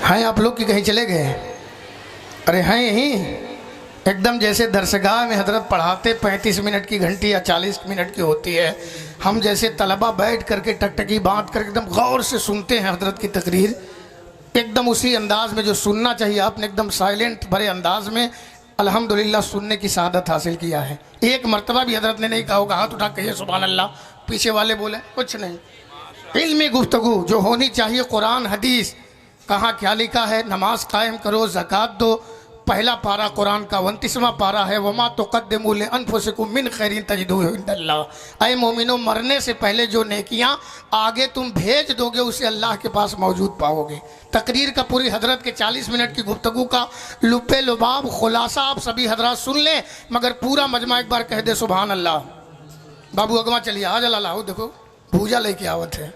हैं आप लोग कि कहीं चले गए? अरे हैं यहीं एकदम, जैसे दरसगाह में हजरत पढ़ाते 35 मिनट की घंटी या 40 मिनट की होती है, हम जैसे तलबा बैठ करके टकटकी बांध कर एकदम गौर से सुनते हैं हजरत की तकरीर, एकदम उसी अंदाज में जो सुनना चाहिए आपने एकदम साइलेंट भरे अंदाज में अल्हम्दुलिल्लाह सुनने की सआदत हासिल किया है। एक मर्तबा भी हजरत ने नहीं कहा होगा हाथ उठा कहिए सुभान अल्लाह, पीछे वाले बोले कुछ नहीं। इल्मी गुफ्तगू जो होनी चाहिए, कुरान हदीस, कहाँ क्या लिखा है, नमाज कायम करो, ज़कात दो, पहला पारा कुरान का 29वां पारा है, वमा तुक़द्दिमू लिअन्फुसिकुम मिन खैरिन तजिदूहु इंदल्लाह। ऐ मोमिनो, मरने से पहले जो नेकियां आगे तुम भेज दोगे उसे अल्लाह के पास मौजूद पाओगे। तकरीर का पूरी हजरत के 40 मिनट की गुफ्तगू का लुब्बे लुबाब खुलासा आप सभी हजरात सुन लें, मगर पूरा मजमा एक बार कह दे सुभान अल्लाह। बाबू अगवा चलिए आज अल्लाह, देखो भूजा लेके आवत है,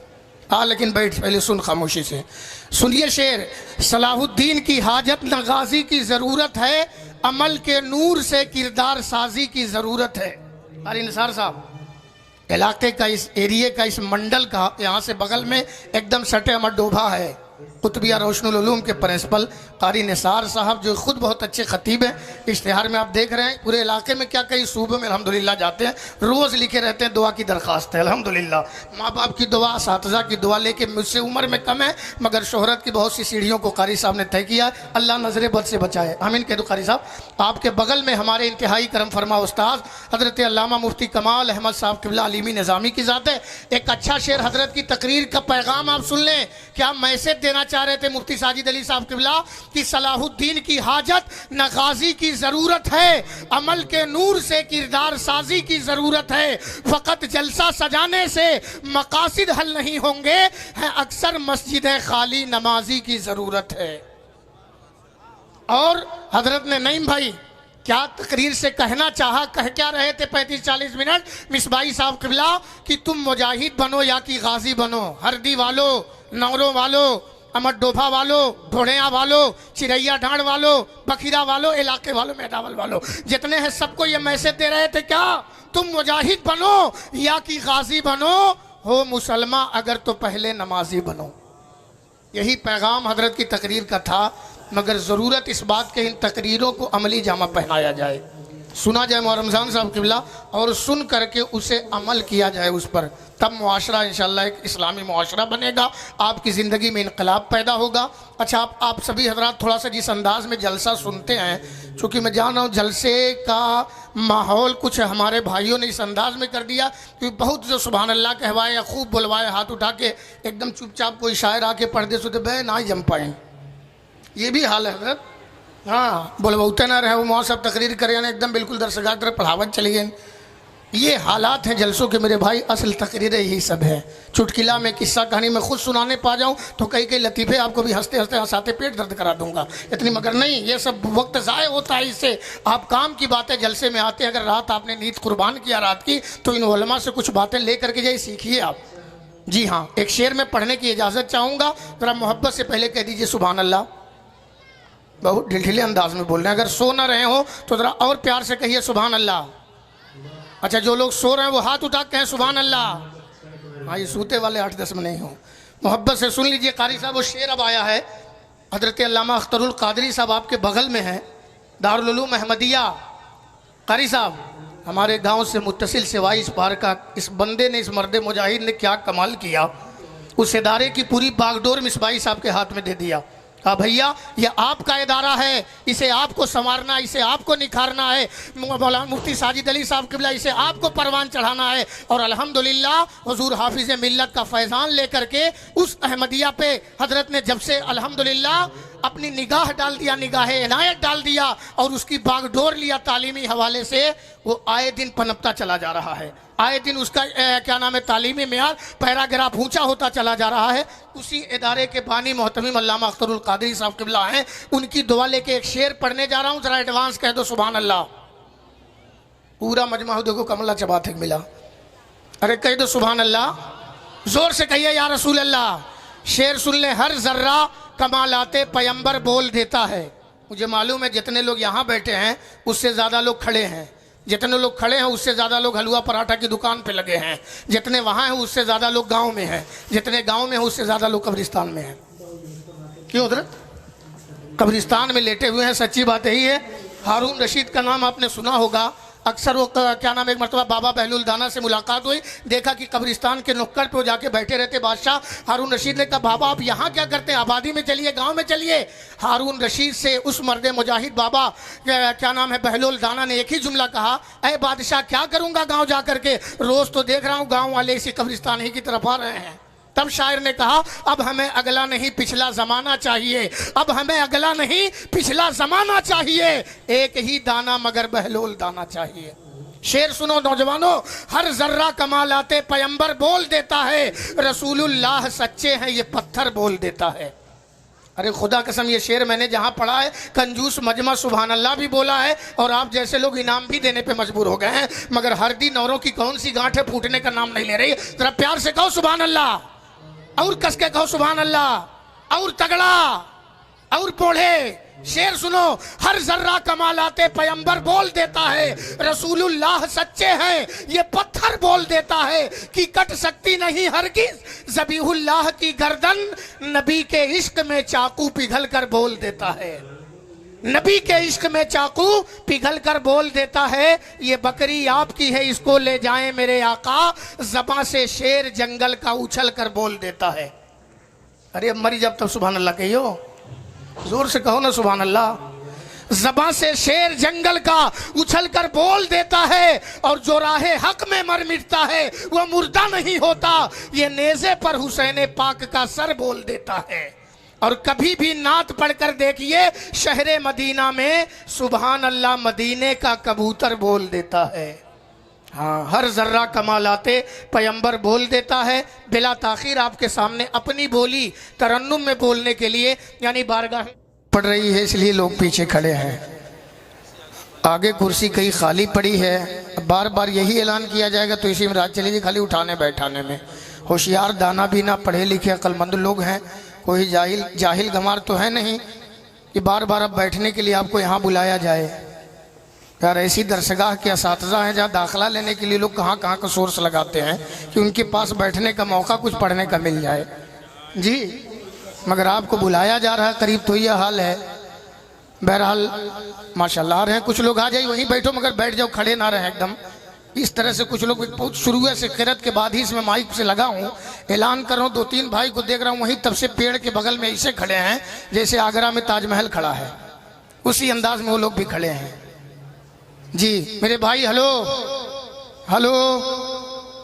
हाँ लेकिन बैठ पहले सुन खामोशी से। सुनिए शेर, सलाहुद्दीन की हाजत न गाजी की ज़रूरत है, अमल के नूर से किरदार साजी की ज़रूरत है। अरे निसार साहब, इलाके का, इस एरिए का, इस मंडल का, यहाँ से बगल में एकदम सटे अमर डोभा है, कुतुबिया रोशनुल उलूम के प्रिंसिपल कारी निसार साहब, जो खुद बहुत अच्छे खतीब हैं। इश्तिहार में आप देख रहे हैं पूरे इलाके में क्या कई सूबों में अल्हम्दुलिल्लाह जाते हैं, रोज़ लिखे रहते हैं दुआ की दरख्वास्त है अल्हम्दुलिल्लाह। माँ बाप की दुआ, असातिज़ा की दुआ लेके, मुझसे उम्र में कम है मगर शोहरत की बहुत सी सीढ़ियों को कारी साहब ने तय किया, अल्लाह नजर बद से बचाए, आमीन कह दो कारी साहब। आपके बगल में हमारे इंतहाई करम फरमा उस्ताद हजरत अल्लामा मुफ्ती कमाल अहमद साहब क़िबला अलीमी निज़ामी की ज़ात है। एक अच्छा शेर हजरत की तकरीर का पैगाम आप सुन लें, क्या मैसेज देना चाह रहे थे मुफ्ती साजिद अली साहब क़िबला कि सलाहुद्दीन की हाजत न गाजी की ज़रूरत है, अमल के नूर से किरदार साजी की ज़रूरत है, फ़कत जलसा सजाने से मकासिद हल नहीं होंगे, है अक्सर मस्जिदें खाली नमाजी की ज़रूरत है। और हजरत ने नईम भाई क्या तकरीर से कहना चाहा, कह क्या रहे थे 35-40 मिनट मिसबाई साहब क़िबला कि तुम मुजाहिद बनो या कि गाजी बनो, हरदी वालो, नौरों वालो, अमर डोभा वालो, ढोड़िया वालो, चिरैया ढांड वालो, बखीरा वालो, इलाके वालों, मेटावल वालो, जितने हैं सबको ये मैसेज दे रहे थे क्या तुम मुजाहिद बनो या कि गाजी बनो, हो मुसलमान अगर तो पहले नमाजी बनो। यही पैगाम हजरत की तकरीर का था, मगर ज़रूरत इस बात के इन तकरीरों को अमली जामा पहनाया जाए, सुना जाए रमज़ान साहब क़िबला और सुन करके उसे अमल किया जाए उस पर, तब मुआशरा इंशाअल्लाह एक इस्लामी मुआशरा बनेगा, आपकी ज़िंदगी में इनकलाब पैदा होगा। अच्छा आप सभी हजरात थोड़ा सा जिस अंदाज में जलसा सुनते हैं, चूँकि मैं जान रहा हूँ जलसे का माहौल कुछ हमारे भाइयों ने इस अंदाज में कर दिया कि बहुत जो सुभान अल्लाह कहवाए या खूब बुलवाए हाथ उठा के एकदम चुपचाप कोई शायर आके पर्दे सुते बे ना ही जम पाए, ये भी हाल है हजरत। हाँ बोलबौते ना रहे वो मौत सब तकरीर करे एकदम बिल्कुल दरसगाह तरफ पढ़ावत चली गई। ये हालात हैं जलसों के मेरे भाई, असल तकरीरें यही सब है। चुटकिला में किस्सा कहानी में खुद सुनाने पा जाऊँ तो कई लतीफ़े आपको भी हंसते हंसते हंसाते पेट दर्द करा दूंगा इतनी, मगर नहीं, ये सब वक्त ज़ाय होता है इससे। आप काम की बातें जलसे में आते हैं, अगर रात आपने नींद कुर्बान किया रात की तो इन उलमा से कुछ बातें ले करके जाइए, सीखिए आप। जी हाँ, एक शेर में पढ़ने की इजाज़त चाहूँगा, ज़रा मोहब्बत से पहले कह दीजिए सुभान अल्लाह, बहुत ढिलढिले अंदाज में बोल रहे हैं, अगर सो ना रहे हो तो ज़रा और प्यार से कहिए सुभान अल्लाह। अच्छा जो लोग सो रहे हैं वो हाथ उठा के कहें सुभान अल्लाह। हाँ ये सूते वाले 8-10 में नहीं हो, मोहब्बत से सुन लीजिए कारी साहब। वो शेर अब आया है, हजरत अल्लामा अख्तरुल कादरी साहब आपके बगल में हैं, दारुल उलूम अहमदिया। कारी साहब हमारे गांव से मुत्तसिल सिवाई इस पार का, इस बंदे ने, इस मर्द मुजाहिद ने क्या कमाल किया, उस इदारे की पूरी बागडोर मिसबाई साहब के हाथ में दे दिया। कहा भैया ये आपका इदारा है, इसे आपको संवारना, इसे आपको निखारना है, मौलाना मुफ्ती साजिद अली साहब क़िबला इसे आपको परवान चढ़ाना है। और अल्हम्दुलिल्लाह हुजूर हाफिज़ मिल्लत का फैज़ान लेकर के उस अहमदिया पे हजरत ने जब से अल्हम्दुलिल्लाह अपनी निगाह डाल दिया, निगाह इनायत डाल दिया और उसकी बागडोर लिया तालीमी हवाले से, वो आए दिन पनपता चला जा रहा है, आए दिन उसका क्या नाम है तालीमी मेयार पैराग्राफ ऊंचा होता चला जा रहा है। उसी इदारे के बानी मोहतरम अल्लामा अख्तरुल कादरी साहब क़िबला हैं, उनकी दुआ लेके एक शेर पढ़ने जा रहा हूँ, ज़रा एडवांस कह दो सुभान अल्लाह। पूरा मजमा हो देखो कमला चबात मिला, अरे कह दो सुभान अल्लाह, जोर से कहिए या रसूल अल्लाह। शेर सुन ले, हर जर्रा कमालाते पैगंबर बोल देता है। मुझे मालूम है जितने लोग यहाँ बैठे हैं उससे ज़्यादा लोग खड़े हैं, जितने लोग खड़े हैं उससे ज़्यादा लोग हलवा पराठा की दुकान पे लगे हैं, जितने वहाँ हैं उससे ज़्यादा लोग गांव में हैं, जितने गांव में हैं उससे ज़्यादा लोग कब्रिस्तान में हैं। क्यों हजरत? कब्रिस्तान में लेटे हुए हैं। सच्ची बात यही है। हारून रशीद का नाम आपने सुना होगा। अक्सर वो क्या नाम, एक मरतबा बाबा बहलुल दाना से मुलाकात हुई, देखा कि कब्रिस्तान के नुक्कड़ पे वो जाके बैठे रहते बादशाह। हारून रशीद ने कहा बाबा आप यहाँ क्या करते हैं, आबादी में चलिए, गांव में चलिए। हारून रशीद से उस मर्द मुजाहिद बाबा क्या नाम है बहलुल दाना ने एक ही जुमला कहा, अरे बादशाह क्या करूँगा गाँव जा करके, रोज़ तो देख रहा हूँ गाँव वाले इसी कब्रिस्तान ही की तरफ आ रहे हैं। तब शायर ने कहा अब हमें अगला नहीं पिछला जमाना चाहिए, अब हमें अगला नहीं पिछला जमाना चाहिए, एक ही दाना मगर बहलोल दाना चाहिए। शेर सुनो नौजवानों, हर जर्रा कमालाते पैगंबर बोल देता है, रसूलुल्लाह सच्चे हैं ये पत्थर बोल देता है। अरे खुदा कसम ये शेर मैंने जहाँ पढ़ा है, कंजूस मजमा सुभान अल्लाह भी बोला है, और आप जैसे लोग इनाम भी देने पे मजबूर हो गए हैं, मगर हरदी नौरों की कौन सी गांठ है फूटने का नाम नहीं ले रही। जरा प्यार से कहो सुभान अल्लाह, और कस के कहो सुभान अल्लाह, और तगड़ा और पोढ़े। शेर सुनो, हर जर्रा कमालाते पैगंबर बोल देता है, रसूलुल्लाह सच्चे हैं ये पत्थर बोल देता है कि कट सकती नहीं हरगिज ज़बीहुल्लाह की गर्दन, नबी के इश्क में चाकू पिघल कर बोल देता है, नबी के इश्क में चाकू पिघल कर बोल देता है, ये बकरी आपकी है इसको ले जाएं मेरे आका, ज़बां से शेर जंगल का उछल कर बोल देता है। अरे अब मरी जब तब सुभान अल्लाह कहियो, जोर से कहो ना सुभान अल्लाह। ज़बां से शेर जंगल का उछल कर बोल देता है, और जो राहे हक में मर मिटता है वह मुर्दा नहीं होता, ये नेज़े पर हुसैन पाक का सर बोल देता है। और कभी भी नात पढ़कर देखिए शहरे मदीना में, सुभान अल्लाह मदीने का कबूतर बोल देता है। हाँ, हर जर्रा कमालाते पैगंबर बोल देता है। बिला ताखीर आपके सामने अपनी बोली तरन्नुम में बोलने के लिए, यानी बारगाह पड़ रही है इसलिए लोग पीछे खड़े हैं, आगे कुर्सी कहीं खाली पड़ी है। बार बार यही ऐलान किया जाएगा तो इसी में रात चलेगी, खाली उठाने बैठाने में। होशियार दाना भी ना, पढ़े लिखे अक्लमंद लोग हैं, कोई जाहिल गमार तो है नहीं कि बार बार अब बैठने के लिए आपको यहाँ बुलाया जाए। यार ऐसी दरसगाह के असातिज़ा हैं जहाँ दाखिला लेने के लिए लोग कहाँ कहाँ का सोर्स लगाते हैं कि उनके पास बैठने का मौका कुछ पढ़ने का मिल जाए जी, मगर आपको बुलाया जा रहा है, करीब तो यह हाल है। बहरहाल माशाल्लाह आ रहे हैं कुछ लोग, आ जाइए वहीं बैठो, मगर बैठ जाओ, खड़े ना रहे एकदम। इस तरह से कुछ लोग बहुत शुरू से किरत के बाद ही इसमें माइक से लगा हूँ, ऐलान कर रहा हूँ। 2-3 भाई को देख रहा हूँ वहीं तब से पेड़ के बगल में ऐसे खड़े हैं जैसे आगरा में ताजमहल खड़ा है, उसी अंदाज में वो लोग भी खड़े हैं जी। मेरे भाई हेलो हेलो,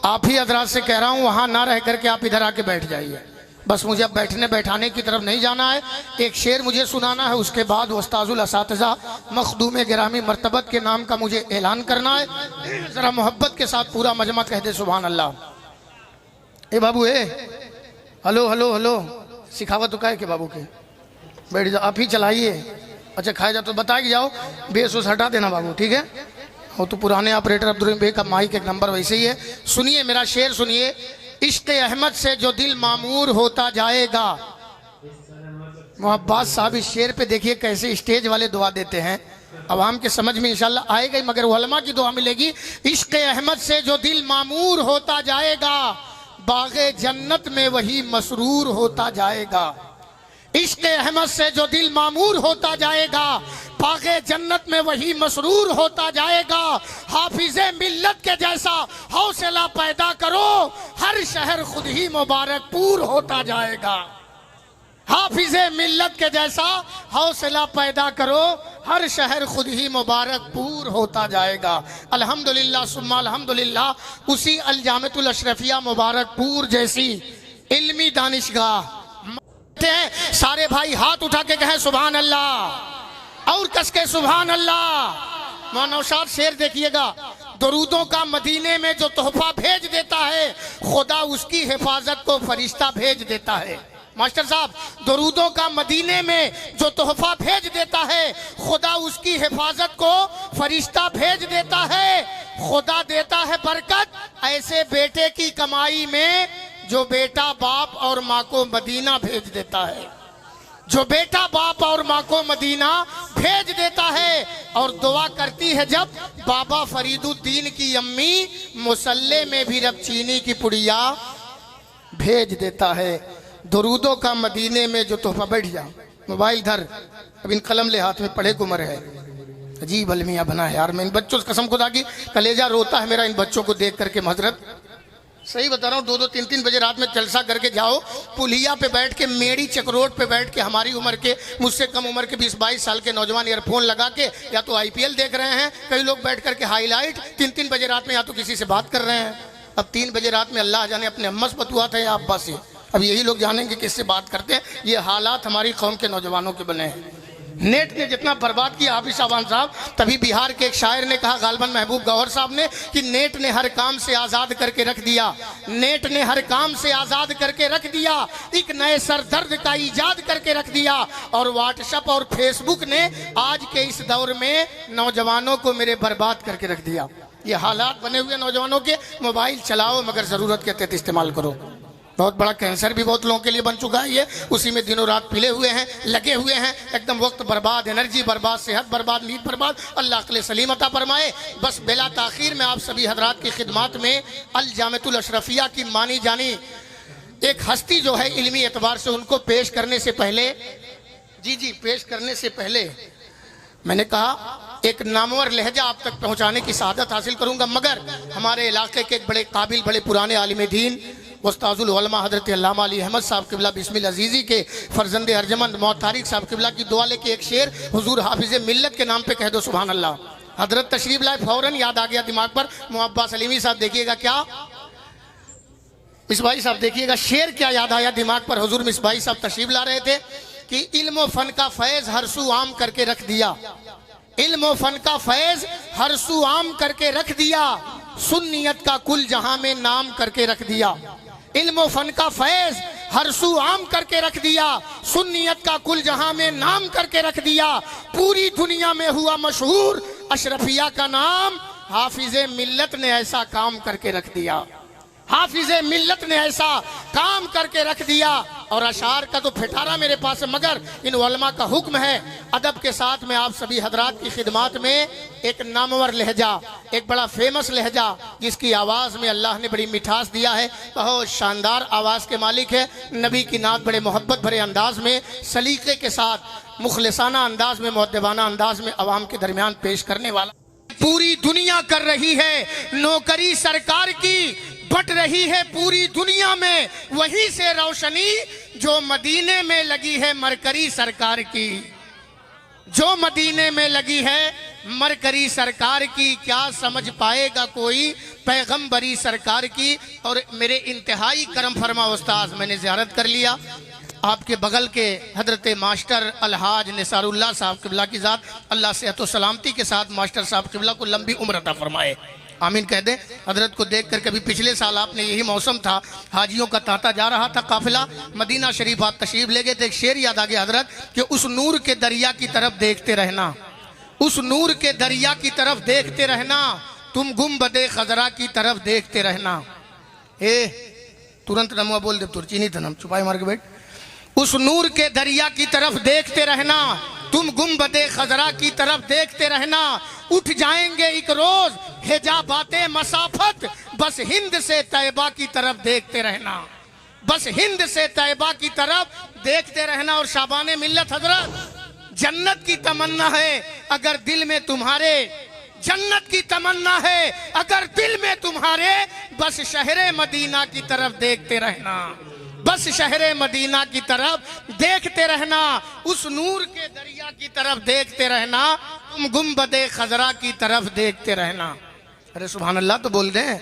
आप ही हजरात से कह रहा हूँ वहाँ ना रह करके आप इधर आके बैठ जाइए, बस मुझे अब बैठने बैठाने की तरफ नहीं जाना है। एक शेर मुझे सुनाना है, उसके बाद उस्ताजुल असातिज़ा मखदूम गिरामी मर्तबत के नाम का मुझे ऐलान करना है। ज़रा मोहब्बत के साथ पूरा मजमा कह दे सुभान अल्लाह। ए बाबू ए, हेलो हेलो हेलो, सिखावत तो कहे के बाबू के, बैठ जाओ, आप ही चलाइए। अच्छा खाए जाओ तो बता के जाओ, बेस उस हटा देना बाबू, ठीक है। वो तो पुराने ऑपरेटर अब्दुल भाई का माइक एक नंबर वैसे ही है। सुनिए मेरा शेर सुनिए, इश्क़ अहमद से जो दिल मामूर होता जाएगा। मोहब्बत साहब इस शेर पे देखिए कैसे स्टेज वाले दुआ देते हैं, अवाम के समझ में इंशाल्लाह आएगा ही, मगर उलमा की दुआ मिलेगी। इश्क़ अहमद से जो दिल मामूर होता जाएगा, बाग़े जन्नत में वही मसरूर होता जाएगा। इश्क़ अहमद से जो दिल मामूर होता जाएगा, बाग़े जन्नत में वही मसरूर होता जाएगा। हाफिज़े मिल्लत के जैसा हौसला पैदा करो, हर शहर खुद ही मुबारकपुर होता जाएगा। हाफिज़े मिल्लत के जैसा हौसला पैदा करो, हर शहर खुद ही मुबारकपुर होता जाएगा। अल्हम्दुलिल्लाह सुम्मा अल्हम्दुलिल्लाह, उसी अल-जामिअतुल अशरफिया मुबारकपुर जैसी इल्मी दानिशगाह हैं। सारे भाई हाथ उठा के कहें सुभान अल्लाह, और कस के सुभान अल्लाह। मौनौशाद शेर देखिएगा, दरूदों का मदीने में जो तोहफा भेज देता है, खुदा उसकी हिफाजत को फरिश्ता भेज देता है। मास्टर साहब, दरूदों का मदीने में जो तोहफा भेज देता है, खुदा उसकी हिफाजत को फरिश्ता भेज देता है। खुदा देता है बरकत ऐसे बेटे की कमाई में, जो बेटा बाप और माँ को मदीना भेज देता है, जो बेटा बाप और माँ को मदीना भेज देता है। और दुआ करती है जब बाबा फरीदुद्दीन की अम्मी, मुसल्ले में भी रब चीनी की पुड़िया भेज देता है। दुरूदों का मदीने में जो तोहफा, बैठ जा, मोबाइल धर, अब इन कलम ले हाथ में, पढ़े को उम्र है। अजीब अलमिया बना है यार, मैं इन बच्चों से कसम खुदा की कलेजा रोता है मेरा इन बच्चों को देख करके। हजरत सही बता रहा हूँ, 2-2, 3-3 बजे रात में जलसा करके जाओ, पुलिया पे बैठ के, मेड़ी चक्रोड पे बैठ के, हमारी उम्र के, मुझसे कम उम्र के 20-22 साल के नौजवान ईयरफोन लगा के या तो IPL देख रहे हैं, कई लोग बैठ करके हाईलाइट, 3-3 बजे रात में या तो किसी से बात कर रहे हैं। अब 3 बजे रात में अल्लाह जाने अपने अम्मा से बतुआ था या अब्बा से, अब यही लोग जानेंगे किससे बात करते हैं। ये हालात हमारी कौम के नौजवानों के बने हैं। नेट ने जितना बर्बाद किया हाफिज शाबान साहब, तभी बिहार के एक शायर ने कहा, गालबन महबूब गौहर साहब ने, कि नेट ने हर काम से आज़ाद करके रख दिया, नेट ने हर काम से आज़ाद करके रख दिया, एक नए सरदर्द का ईजाद करके रख दिया। और व्हाट्सएप और फेसबुक ने आज के इस दौर में नौजवानों को मेरे बर्बाद करके रख दिया। ये हालात बने हुए नौजवानों के। मोबाइल चलाओ मगर ज़रूरत के तहत इस्तेमाल करो। बहुत बड़ा कैंसर भी बहुत लोगों के लिए बन चुका है ये, उसी में दिनों रात पिले हुए हैं, लगे हुए हैं, एकदम वक्त बर्बाद, एनर्जी बर्बाद, सेहत बर्बाद, नींद बर्बाद। अल्लाह अक़ल सलीम अता फरमाए। बस बिला ताख़ीर में आप सभी हजरात की खिदमत में अल जामिअतुल अशरफिया की मानी जानी एक हस्ती जो है इल्मी एतबार से, उनको पेश करने से पहले, जी पेश करने से पहले मैंने कहा एक नामवर लहजा आप तक पहुँचाने की सआदत हासिल करूँगा, मगर हमारे इलाके के एक बड़े काबिल, बड़े पुराने आलिम दीन उस्ताजुल उलमा हज़रत अल्लामा अली अहमद साहब क़िबला बिस्मिल अज़ीज़ी के फ़र्जंद अर्जमंद मौत तारिक साहब क़िबला की दुआ लेके एक शेर हुजूर हाफिज़ मिल्लत के नाम पे कह दो सुभान अल्लाह। हज़रत तशरीफ लाए, फ़ौरन याद आ गया दिमाग पर। मुअब्बा सलीमी साहब देखिएगा, क्या मिसबाही साहब देखिएगा, शेर क्या याद आया दिमाग पर। हुजूर मिसबाही साहब तशरीफ ला रहे थे कि इल्म फ़न का फैज़ हर सू आम करके रख दिया, इल्म फ़न का फैज़ हर सू आम करके रख दिया, सुन्नियत का कुल जहां में नाम करके रख दिया। इल्म फ़न का फैज़ हर सू आम करके रख दिया, सुन्नियत का कुल जहां में नाम करके रख दिया। पूरी दुनिया में हुआ मशहूर अशरफिया का नाम, हाफिज़े मिल्लत ने ऐसा काम करके रख दिया, हाफिज़े मिल्लत ने ऐसा काम करके रख दिया। और अशार का तो फिटारा मेरे पास है, मगर इन उलमा का हुक्म है अदब के साथ में आप सभी हजरात की खिदमत में एक नामवर लहजा, एक बड़ा फेमस लहजा, जिसकी आवाज़ में अल्लाह ने बड़ी मिठास दिया है, बहुत शानदार आवाज़ के मालिक है। नबी की नात बड़े मोहब्बत भरे अंदाज में, सलीके के साथ, मुखलिसाना अंदाज में, मुअद्दबाना अंदाज में अवाम के दरमियान पेश करने वाला। पूरी दुनिया कर रही है नौकरी सरकार की, बट रही है पूरी दुनिया में वहीं से रोशनी जो मदीने में लगी है मरकरी सरकार की, जो मदीने में लगी है मरकरी सरकार की। क्या समझ पाएगा कोई पैगंबरी सरकार की। और मेरे इंतहाई करम फरमा उस्ताद, मैंने ज़ियारत कर लिया आपके बगल के हजरत मास्टर अलहाज निसारुल्लाह साहब क़िबला की ज़ात, अल्लाह सेहत व सलामती के साथ मास्टर साहब क़िबला को लंबी उम्र अता फरमाए, आमीन कह दें। हजरत को देख कर कभी पिछले साल आपने, यही मौसम था, हाजियों का तांता जा रहा था, काफिला मदीना शरीफ आप तशरीफ ले गए थे। एक शेर याद आ गया हजरत कि उस नूर के दरिया की तरफ देखते रहना, उस नूर के दरिया की तरफ देखते रहना, तुम गुम्बदे खजरा की तरफ देखते रहना। तुरंत नमुआ बोल दे, तुरचीनी था, हम छुपाई मार के बैठ। उस नूर के दरिया की तरफ देखते रहना, तुम गुम्बदे खजरा की तरफ देखते रहना। उठ जाएंगे एक रोज हिजाबाते मसाफत, बस हिंद से तैयबा की तरफ देखते रहना, बस हिंद से तैयबा की तरफ देखते रहना। और शाबाने मिल्लत हजरत, जन्नत की तमन्ना है अगर दिल में तुम्हारे, जन्नत की तमन्ना है अगर दिल में तुम्हारे, बस शहरे मदीना की तरफ देखते रहना, बस शहरे मदीना की तरफ देखते रहना, उस नूर के दरिया की तरफ देखते रहना, तुम गुम्बदे खजरा की तरफ देखते रहना। अरे सुभान अल्लाह तो बोल दें,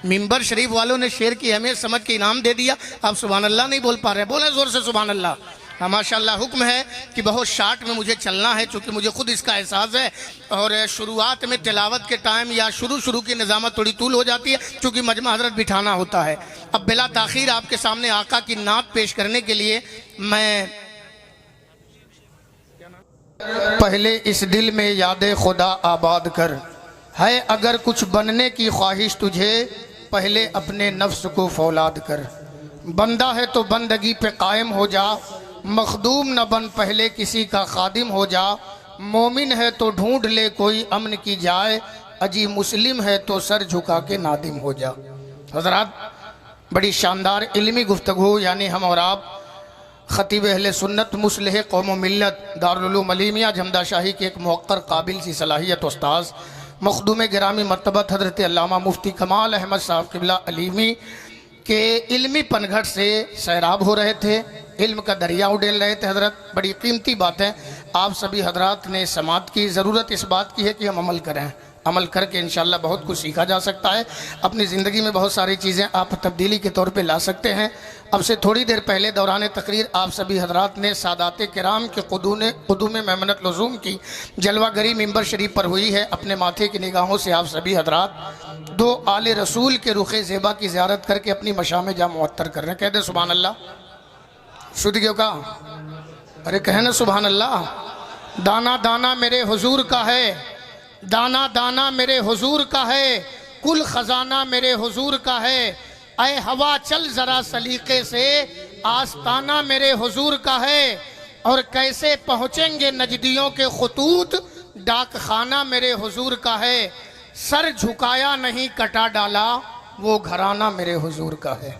मिंबर शरीफ वालों ने शेर की अहमियत समझ के इनाम दे दिया, आप सुभान अल्लाह नहीं बोल पा रहे, बोले जोर से सुभान अल्लाह। हाँ माशाल्लाह, हुक्म है कि बहुत शार्ट में मुझे चलना है, चूँकि मुझे खुद इसका एहसास है। और शुरुआत में तिलावत के टाइम या शुरू की निज़ामत थोड़ी तूल हो जाती है, चूँकि मजमा हजरत बिठाना होता है। अब बिला ताख़ीर आपके सामने आका की नात पेश करने के लिए मैं पहले इस दिल में याद खुदा आबाद कर, है अगर कुछ बनने की ख्वाहिश तुझे, पहले अपने नफ्स को फौलाद कर। बंदा है तो बंदगी पे कायम हो जा, मखदूम न बन पहले किसी का खादिम हो जा। मोमिन है तो ढूंढ ले कोई अमन की जाए, अजी मुस्लिम है तो सर झुका के नादिम हो जा। हज़रात, बड़ी शानदार इल्मी गुफ्तगू यानी हम और आप ख़तीब अहले सुन्नत मुस्लिह कौम व मिल्लत दारुल उलूम अलीमिया जमदा शाही के एक मुवक्कर काबिल सी सलाहियत उस्ताद मखदूम गिरामी मरतबत हज़रत अल्लामा मुफ्ती कमाल अहमद साहब क़िबला अलीमी के इल्मी पनघट से सैराब हो रहे थे, इल्म का दरिया उड़ेल रहे थे। हज़रत बड़ी कीमती बात है, आप सभी हजरात ने समात की। ज़रूरत इस बात की है कि हम अमल करें, अमल करके इंशाअल्लाह बहुत कुछ सीखा जा सकता है। अपनी ज़िंदगी में बहुत सारी चीज़ें आप तब्दीली के तौर पे ला सकते हैं। अब से थोड़ी देर पहले दौरान तकरीर आप सभी हजरात ने सादात किराम के क़ुदूम मेमनत लज़ूम की जलवागरी मिंबर शरीफ पर हुई है। अपने माथे की निगाहों से आप सभी हजरात दो आले रसूल के रुख़ ज़ेबा की ज़ियारत करके अपनी मशाम जा मुअत्तर कर रहे हैं। कह दे सुभान अल्लाह। शुद्ध क्यों का? अरे कहे ना सुभान अल्लाह। दाना दाना मेरे हुजूर का है, दाना दाना मेरे हुजूर का है, कुल ख़जाना मेरे हुजूर का है। ऐ हवा चल ज़रा सलीक़े से, आस्ताना मेरे हुजूर का है। और कैसे पहुँचेंगे नजदियों के ख़ुतूत, डाक खाना मेरे हुजूर का है। सर झुकाया नहीं कटा डाला, वो घराना मेरे हुजूर का है।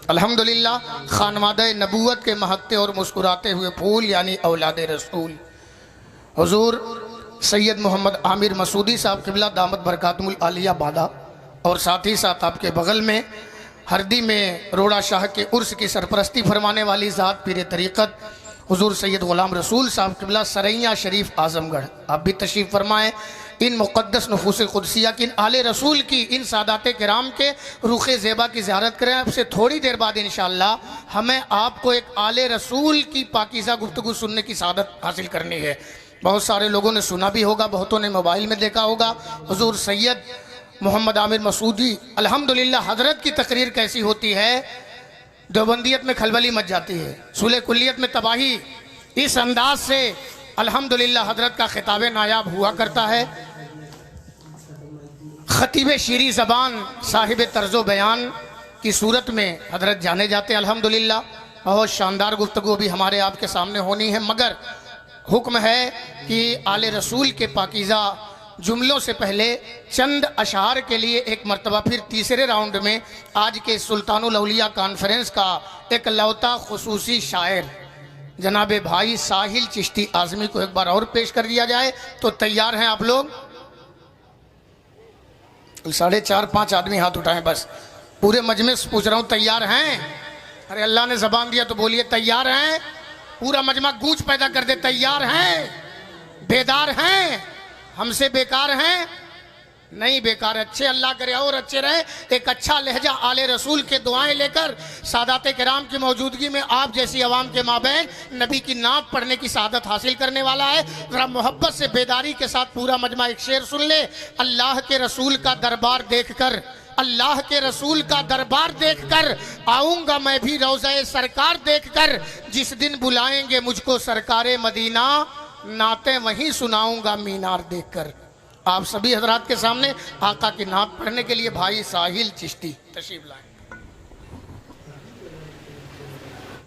अल्हम्दुलिल्लाह, खानवादे नबूवत के महकते और मुस्कुराते हुए फूल यानी औलाद रसूल हुजूर सैयद मोहम्मद आमिर मसूदी साहब क़िबला दामत बरकातुल आलिया बादा, और साथ ही साथ आपके बगल में हरदी में रोड़ा शाह के उर्स की सरपरस्ती फरमाने वाली ज़ात पीर तरीक़त हुजूर सैयद ग़ुलाम रसूल साहब क़िबला सरैया शरीफ आज़मगढ़, आप भी तशरीफ़ फरमाएँ। इन मुक़द्दस नफूस क़ुदसिया की, इन आले रसूल की, इन सादात किराम के रुख़ ज़ेबा की ज़ियारत करें। आपसे थोड़ी देर बाद इंशाअल्लाह हमें आपको एक आले रसूल की पाकीज़ा गुफ्तगू सुनने की सादत हासिल करनी है। बहुत सारे लोगों ने सुना भी होगा, बहुतों ने मोबाइल में देखा होगा। हुजूर सैयद मोहम्मद आमिर मसूदी, अल्हम्दुलिल्लाह हज़रत की तकरीर कैसी होती है, देवबंदियत में खलबली मच जाती है, सुलह कुल्लियत में तबाही। इस अंदाज से अल्हम्दुलिल्लाह हज़रत का खिताब नायाब हुआ करता है। ख़तीब शीरी ज़बान साहिब तर्ज़ो बयान की सूरत में हज़रत जाने जाते हैं। अल्हम्दुलिल्लाह बहुत शानदार गुफ्तगू भी हमारे आपके सामने होनी है, मगर हुक्म है कि आले रसूल के पाकीज़ा जुमलों से पहले चंद अशआर के लिए एक मरतबा फिर तीसरे राउंड में आज के सुल्तानुल औलिया कॉन्फ्रेंस का एक लौता खुसूसी शायर जनाब भाई साहिल चिश्ती आज़मी को एक बार और पेश कर दिया जाए। तो तैयार हैं आप लोग? 4.5-5 आदमी हाथ उठाएं बस, पूरे मजमे से पूछ रहा हूँ, तैयार हैं? अरे अल्लाह ने ज़बान दिया तो बोलिए तैयार हैं। पूरा मजमा गूंज पैदा कर दे, तैयार हैं? बेदार हैं? हमसे बेकार हैं? नहीं बेकार, अच्छे अल्लाह करे और अच्छे रहे। एक अच्छा लहजा आले रसूल के दुआएं लेकर सादाते किराम की मौजूदगी में आप जैसी अवाम के माबैन नबी की नात पढ़ने की सादत हासिल करने वाला है। ज़रा मोहब्बत से बेदारी के साथ पूरा मजमा एक शेर सुन ले। अल्लाह के रसूल का दरबार देख कर, अल्लाह के रसूल का दरबार देखकर आऊँगा मैं भी रोज़े सरकार देखकर। जिस दिन बुलाएंगे मुझको सरकारे मदीना, नातें वहीं सुनाऊँगा मीनार देखकर। आप सभी हजरात के सामने आका की नात पढ़ने के लिए भाई साहिल चिश्ती तशरीफ लाएं।